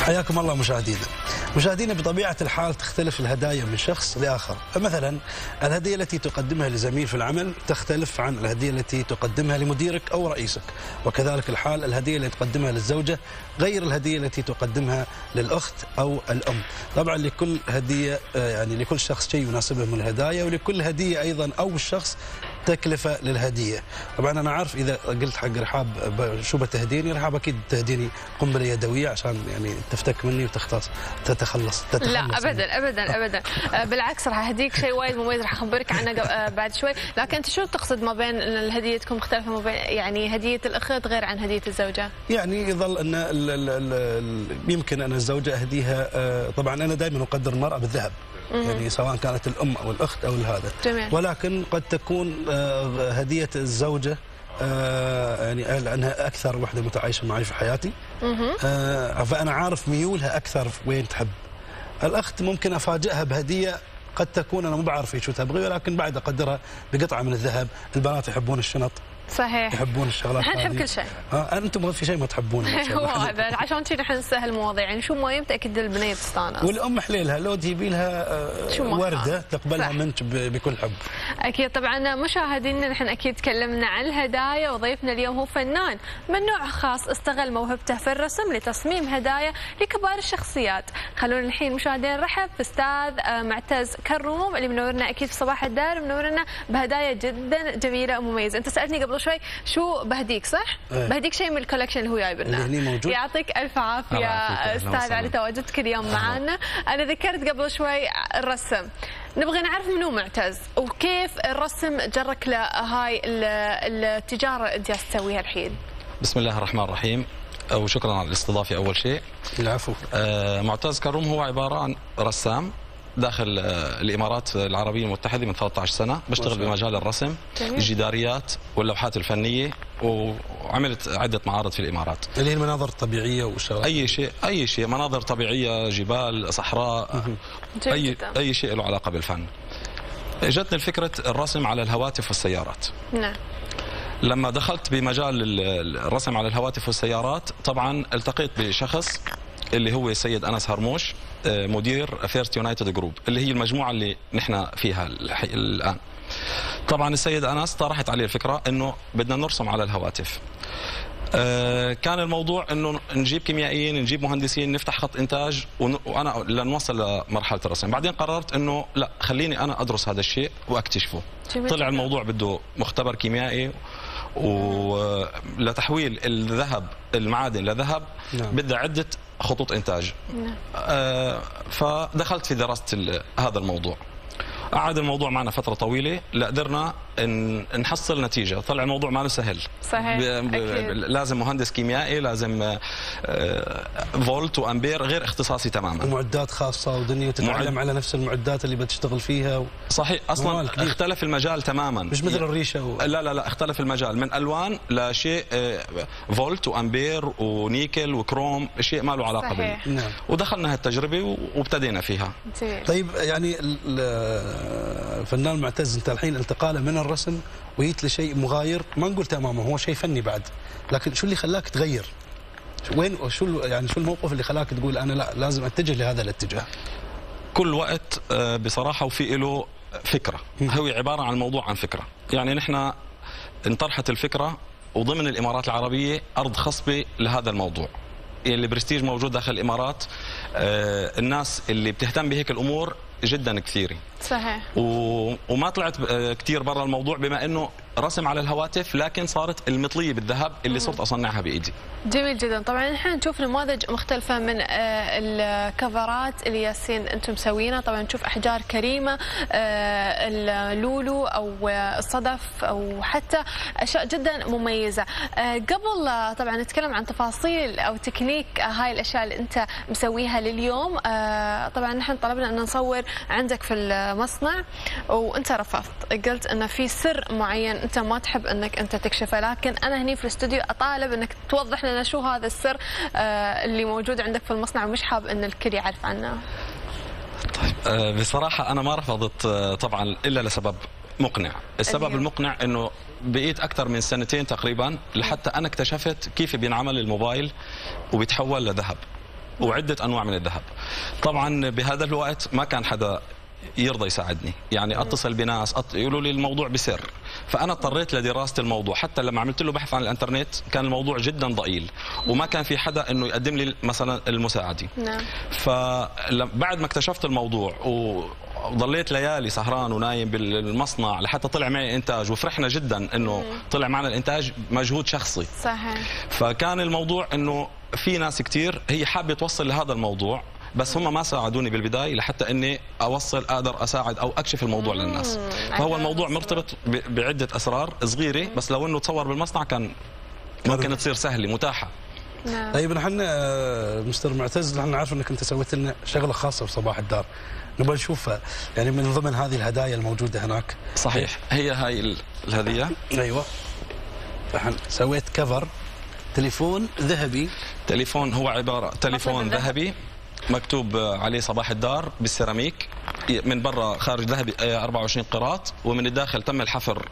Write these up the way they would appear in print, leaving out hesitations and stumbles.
حياكم الله مشاهدينا بطبيعة الحال تختلف الهدايا من شخص لآخر. فمثلا الهدية التي تقدمها لزميل في العمل تختلف عن الهدية التي تقدمها لمديرك أو رئيسك، وكذلك الحال الهدية التي تقدمها للزوجة غير الهدية التي تقدمها للأخت أو الأم. طبعا لكل هدية يعني لكل شخص شيء يناسبه من الهدايا، ولكل هدية أيضا أو الشخص تكلفة للهدية. طبعا أنا عارف إذا قلت حق رحاب شو بتهديني، رحاب أكيد تهديني قنبلة يدوية عشان يعني تفتك مني وتتخلص. لا أبدا أبدا أبدا بالعكس راح أهديك شيء وايد مميز راح أخبرك عنه بعد شوي. لكن أنت شو تقصد ما بين أن الهدية تكون مختلفة ما بين يعني هدية الأخت غير عن هدية الزوجة؟ يعني يظل أن يمكن أن الزوجة أهديها، طبعا أنا دائما أقدر المرأة بالذهب، يعني سواء كانت الأم أو الأخت أو هذا، ولكن قد تكون هدية الزوجة يعني لأنها أكثر وحدة متعايشة معي في حياتي، فأنا عارف ميولها أكثر وين تحب. الأخت ممكن أفاجئها بهدية قد تكون أنا مو بعرف شو تبغي، ولكن بعد أقدرها بقطعة من الذهب. البنات يحبون الشنط، صحيح، يحبون الشغلات، نحن نحب كل شيء. انتم في شيء ما تحبونه. هو هذا عشان كذا نحن نسهل المواضيع، يعني شو ما متاكد البنيه تستانس. والام حليلها لو تجيبي لها ورده تقبلها منك بكل حب. اكيد. طبعا مشاهدينا نحن اكيد تكلمنا عن الهدايا، وضيفنا اليوم هو فنان من نوع خاص استغل موهبته في الرسم لتصميم هدايا لكبار الشخصيات. خلونا الحين مشاهدينا نرحب باستاذ معتز كروم اللي منورنا اكيد في صباح الدار، منورنا بهدايا جدا جميله ومميزه. انت سالتني قبل شوي شو بهديك، صح؟ بهديك شيء من الكولكشن اللي هو جايبنا. يعطيك الف عافيه استاذ على تواجدك اليوم معنا. انا ذكرت قبل شوي الرسم، نبغى نعرف منو معتز وكيف الرسم جرك لهاي التجاره اللي انت تسويها الحين. بسم الله الرحمن الرحيم، وشكرا على الاستضافه اول شيء. العفو. معتز كروم هو عباره عن رسام داخل الامارات العربيه المتحده من 13 سنه، بشتغل بمجال الرسم، الجداريات واللوحات الفنيه، وعملت عده معارض في الامارات. اللي هي المناظر الطبيعيه والشغلات، اي شيء مناظر طبيعيه، جبال، صحراء، اي شيء له علاقه بالفن. اجتني فكره الرسم على الهواتف والسيارات. نعم. لما دخلت بمجال الرسم على الهواتف والسيارات طبعا التقيت بشخص اللي هو السيد أنس هرموش، مدير فيرست يونايتد جروب اللي هي المجموعة اللي نحن فيها الآن. طبعا السيد أنس طرحت عليه الفكرة انه بدنا نرسم على الهواتف. كان الموضوع انه نجيب كيميائيين، نجيب مهندسين، نفتح خط انتاج وانا لنوصل لمرحله الرسم. بعدين قررت انه لا، خليني انا ادرس هذا الشيء واكتشفه. طلع الموضوع بده مختبر كيميائي، ولتحويل الذهب المعادن لذهب بدها عده خطوط انتاج. فدخلت في دراسه هذا الموضوع. قعد الموضوع معنا فترة طويلة لقدرنا نحصل نتيجة. طلع الموضوع ما له سهل، صحيح. لازم مهندس كيميائي، لازم فولت وأمبير، غير اختصاصي تماما، ومعدات خاصة ودنيا، وتتعلم على نفس المعدات اللي بتشتغل فيها صحيح. أصلا اختلف المجال تماما، مش مثل الريشة لا اختلف المجال من ألوان لشيء فولت وأمبير ونيكل وكروم، شيء ما له علاقة نعم. ودخلنا هالتجربة وابتدينا فيها. طيب يعني الفنان معتز انت الحين انتقاله من الرسم وجيت لشيء مغاير، ما نقول تماما هو شيء فني بعد، لكن شو اللي خلاك تغير؟ وين شو الموقف اللي خلاك تقول انا لا لازم اتجه لهذا الاتجاه؟ كل وقت بصراحه وفي له فكره، هو عباره عن موضوع عن فكره. يعني نحن انطرحت الفكره وضمن الامارات العربيه ارض خصبه لهذا الموضوع. يعني البرستيج موجود داخل الامارات، الناس اللي بتهتم بهيك الامور جدا كثيره. صحيح. وما طلعت كثير برا الموضوع، بما انه رسم على الهواتف، لكن صارت المطليه بالذهب اللي صرت اصنعها بايدي. جميل جدا. طبعا نحن نشوف نماذج مختلفه من الكفرات اللي ياسين انتم مسوينها. طبعا نشوف احجار كريمه، اللولو او الصدف، او حتى اشياء جدا مميزه. قبل طبعا نتكلم عن تفاصيل او تكنيك هاي الاشياء اللي انت مسويها لليوم، طبعا نحن طلبنا ان نصور عندك في المصنع وانت رفضت، قلت انه في سر معين انت ما تحب انك انت تكشفه، لكن انا هني في الاستوديو اطالب انك توضح لنا شو هذا السر اللي موجود عندك في المصنع ومش حاب ان الكل يعرف عنه. طيب بصراحه انا ما رفضت طبعا الا لسبب مقنع. السبب المقنع انه بقيت اكثر من سنتين تقريبا لحتى انا اكتشفت كيف بينعمل الموبايل وبيتحول لذهب. وعدة أنواع من الذهب. طبعا بهذا الوقت ما كان حدا يرضى يساعدني، يعني اتصل بناس يقولوا لي الموضوع بسر، فانا اضطريت لدراسه الموضوع. حتى لما عملت له بحث عن الانترنت كان الموضوع جدا ضئيل وما كان في حدا انه يقدم لي مثلا المساعده. نعم. فبعد ما اكتشفت الموضوع وضليت ليالي سهران ونايم بالمصنع لحتى طلع معي انتاج، وفرحنا جدا انه طلع معنا الانتاج مجهود شخصي. صحيح. فكان الموضوع انه في ناس كثير هي حابه توصل لهذا الموضوع، بس هم ما ساعدوني بالبداية لحتى اني اقدر اساعد او اكشف الموضوع للناس. فهو الموضوع مرتبط بعدة اسرار صغيرة، بس لو انه تصور بالمصنع كان ممكن تصير سهلة متاحة. نعم. طيب نحن مستر معتز، نحن عارف انك انت سويت لنا شغلة خاصة بصباح الدار، نبغى نشوفها يعني من ضمن هذه الهدايا الموجودة هناك. صحيح، هي هاي الهدية. ايوه. نحن سويت كفر تليفون ذهبي. تليفون هو عبارة تليفون ذهبي مكتوب عليه صباح الدار بالسيراميك، من برا خارج ذهبي 24 قراط، ومن الداخل تم الحفر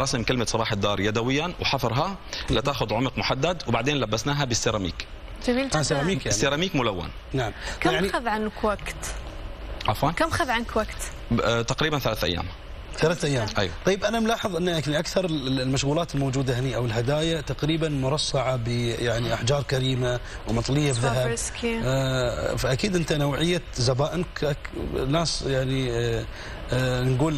رسم كلمة صباح الدار يدويا وحفرها لتاخذ عمق محدد، وبعدين لبسناها بالسيراميك. جميل جدا. سيراميك يعني. السيراميك ملون. نعم. كم يعني أخذ عنك وقت؟ عفوا؟ كم أخذ عنك وقت؟ تقريبا 3 أيام. 3 أيام. أيوه. طيب أنا ملاحظ أن يعني أكثر المشغولات الموجودة هنا أو الهدايا تقريبا مرصعة يعني أحجار كريمة ومطلية بذهب. فأكيد أنت نوعية زبائنك ناس يعني نقول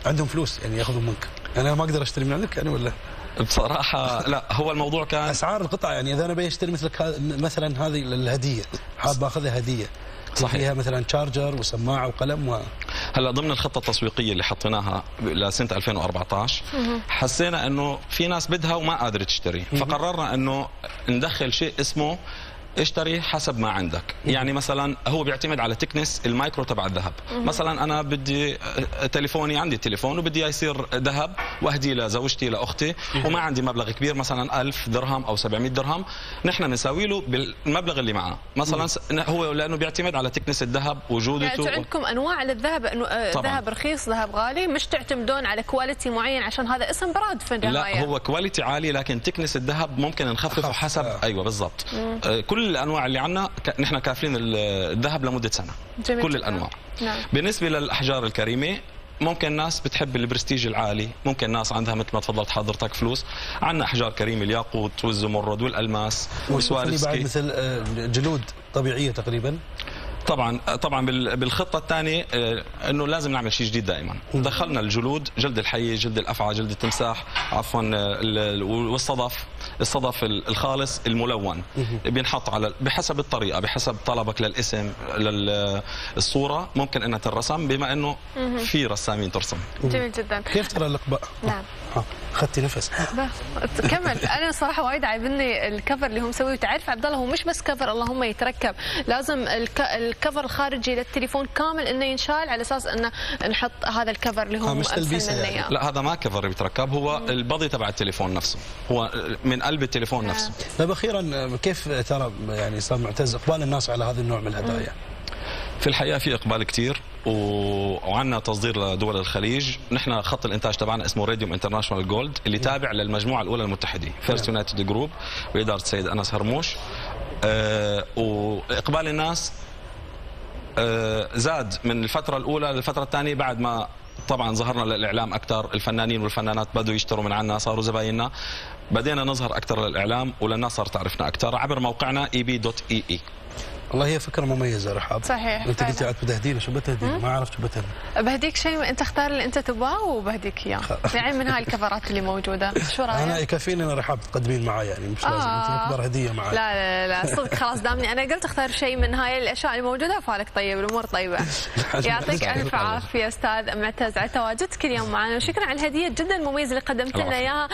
عندهم فلوس يعني ياخذون منك. أنا ما أقدر أشتري من عندك يعني ولا؟ بصراحة لا، هو الموضوع كان أسعار القطع، يعني إذا أنا بشتري مثلا هذه الهدية حاب أخذها هدية. صحيح. فيها مثلا تشارجر وسماعه وقلم هلا ضمن الخطه التسويقيه اللي حطيناها لسنه 2014 حسينا انه في ناس بدها وما قادره تشتري، فقررنا انه ندخل شيء اسمه اشتري حسب ما عندك. يعني مثلا هو بيعتمد على تكنس المايكرو تبع الذهب. مثلا انا بدي تليفوني، عندي تليفون وبدي يصير ذهب واهدي لزوجتي لاختي وما عندي مبلغ كبير مثلا 1000 درهم او 700 درهم، نحن بنساوي له بالمبلغ اللي معه. مثلا هو لانه بيعتمد على تكنس الذهب وجودته. يعني عندكم انواع للذهب، انه ذهب رخيص ذهب غالي، مش تعتمدون على كواليتي معين عشان هذا اسم براند في النهايه. لا، هو كواليتي عالي لكن تكنس الذهب ممكن نخففه حسب. ايوه بالضبط. كل الانواع اللي عندنا نحن كافلين الذهب لمده سنه. جميل. كل الانواع. نعم. بالنسبه للاحجار الكريمه ممكن ناس بتحب البرستيج العالي، ممكن ناس عندها مثل ما تفضلت حضرتك فلوس. عندنا احجار كريمه الياقوت والزمرد والالماس والسوارسكي. بعد مثل جلود طبيعيه تقريبا. طبعا بالخطه الثانيه انه لازم نعمل شيء جديد دائما. دخلنا الجلود، جلد الحيه، جلد الافعى، جلد التمساح، عفوا الصدف الخالص الملون بينحط على بحسب الطريقه، بحسب طلبك للاسم للصوره ممكن انها ترسم، بما انه في رسامين ترسم. جميل جدا. كيف ترى الاقباء؟ نعم. اخذتي نفس. كمل. انا صراحه وايد عاجبني الكفر اللي هم مسويه. تعرف عبد الله، هو مش بس كفر اللهم يتركب، لازم الكفر الخارجي للتليفون كامل انه ينشال على اساس انه نحط هذا الكفر اللي هم مسلمين يعني. لا، هذا ما كفر بيتركب، هو البضي تبع التليفون نفسه، هو من قلب التليفون نفسه. طيب اخيرا، كيف ترى يعني استاذ معتز اقبال الناس على هذا النوع من الهدايا؟ في الحقيقه في اقبال كثير وعندنا تصدير لدول الخليج. نحن خط الانتاج تبعنا اسمه راديوم انترناشونال جولد اللي تابع للمجموعه الاولى المتحده فيرست يونايتد جروب باداره السيد انس هرموش. واقبال الناس زاد من الفتره الاولى للفتره الثانيه، بعد ما طبعا ظهرنا للاعلام اكثر. الفنانين والفنانات بدوا يشتروا من عنا، صاروا زبايننا، بدينا نظهر اكثر للاعلام وللناس صارت تعرفنا اكثر عبر موقعنا eb.ee. والله هي فكرة مميزة رحاب. صحيح. انت قلتي عاد بتهدينا، شو بتهدينا؟ ما عرفت شو بتهدينا. بهديك شيء انت اختار اللي انت تبغاه وبهديك اياه. يعني من هاي الكفرات اللي موجودة، شو رايك؟ انا يكفيني انا رحاب تقدمين معي، يعني مش لازم انت اكبر هدية معي. لا لا لا صدق خلاص دامني انا قلت اختار شيء من هاي الاشياء الموجودة، فالك طيب الامور طيبة. يعطيك الف عافية استاذ معتز على تواجدك اليوم معنا، وشكرا على الهدية جدا مميزة اللي قدمت لنا اياها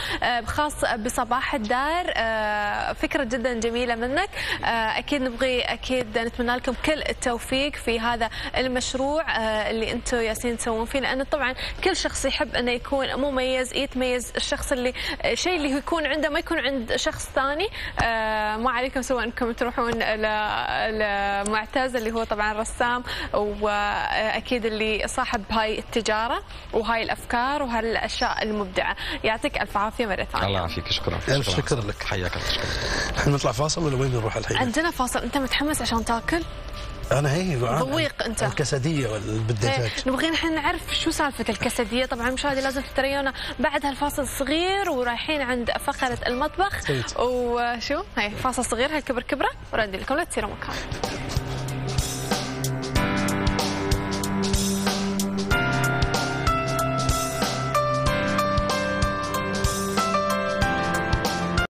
خاص بصباح الدار. فكرة جدا جميلة منك. اكيد نبغي اكيد اكيد نتمنى لكم كل التوفيق في هذا المشروع اللي انتم ياسين تسوون فيه، لان طبعا كل شخص يحب انه يكون مميز، يتميز الشخص اللي شيء اللي يكون عنده ما يكون عند شخص ثاني. ما عليكم سوى انكم تروحون لمعتز اللي هو طبعا رسام، واكيد اللي صاحب هاي التجاره وهاي الافكار وهاي الاشياء المبدعه. يعطيك الف عافيه مره ثانيه. الله يعافيك، شكرا. الف شكر لك. حياك الله. شكرا. احنا نطلع فاصل ولا وين بنروح الحين؟ عندنا فاصل. انت متحمس عشان تاكل؟ انا هي ذويق انت الكسديه والدجاج. نبغى نحن نعرف شو سالفه الكسديه. طبعا مشاهدي لازم تتريونا بعد هالفاصل الصغير، ورايحين عند فقره المطبخ. وشو هي فاصل صغير، هالكبر كبره، وردي لكم لا تصيروا مكان.